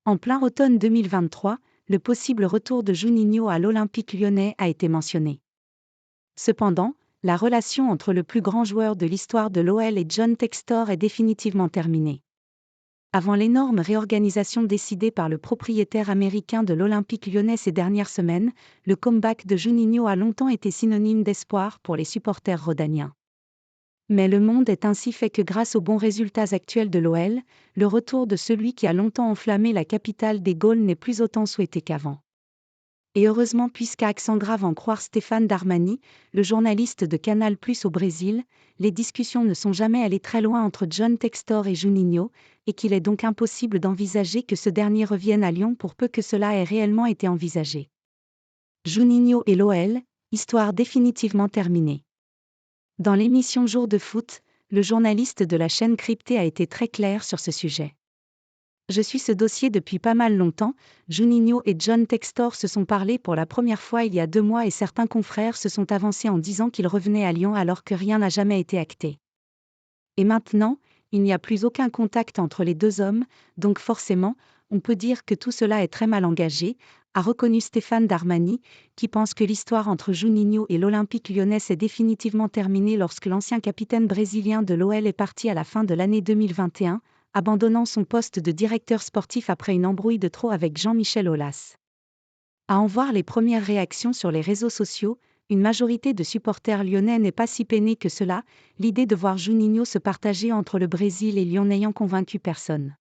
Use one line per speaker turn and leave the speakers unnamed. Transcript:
En plein automne 2023, le possible retour de Juninho à l'Olympique lyonnais a été mentionné. Cependant, la relation entre le plus grand joueur de l'histoire de l'OL et John Textor est définitivement terminée. Avant l'énorme réorganisation décidée par le propriétaire américain de l'Olympique lyonnais ces dernières semaines, le comeback de Juninho a longtemps été synonyme d'espoir pour les supporters rhodaniens. Mais le monde est ainsi fait que grâce aux bons résultats actuels de l'OL, le retour de celui qui a longtemps enflammé la capitale des Gaules n'est plus autant souhaité qu'avant. Et heureusement, puisqu'à accent grave en croire Stéphane Darmani, le journaliste de Canal+ au Brésil, les discussions ne sont jamais allées très loin entre John Textor et Juninho, et qu'il est donc impossible d'envisager que ce dernier revienne à Lyon pour peu que cela ait réellement été envisagé. Juninho et l'OL, histoire définitivement terminée. Dans l'émission Jour de foot, le journaliste de la chaîne Crypté a été très clair sur ce sujet. Je suis ce dossier depuis pas mal longtemps, Juninho et John Textor se sont parlé pour la première fois il y a 2 mois et certains confrères se sont avancés en disant qu'ils revenaient à Lyon alors que rien n'a jamais été acté. Et maintenant, il n'y a plus aucun contact entre les deux hommes, donc forcément, on peut dire que tout cela est très mal engagé, a reconnu Stéphane Darmani, qui pense que l'histoire entre Juninho et l'Olympique lyonnais s'est définitivement terminée lorsque l'ancien capitaine brésilien de l'OL est parti à la fin de l'année 2021, abandonnant son poste de directeur sportif après une embrouille de trop avec Jean-Michel Aulas. À en voir les premières réactions sur les réseaux sociaux, une majorité de supporters lyonnais n'est pas si peinée que cela, l'idée de voir Juninho se partager entre le Brésil et Lyon n'ayant convaincu personne.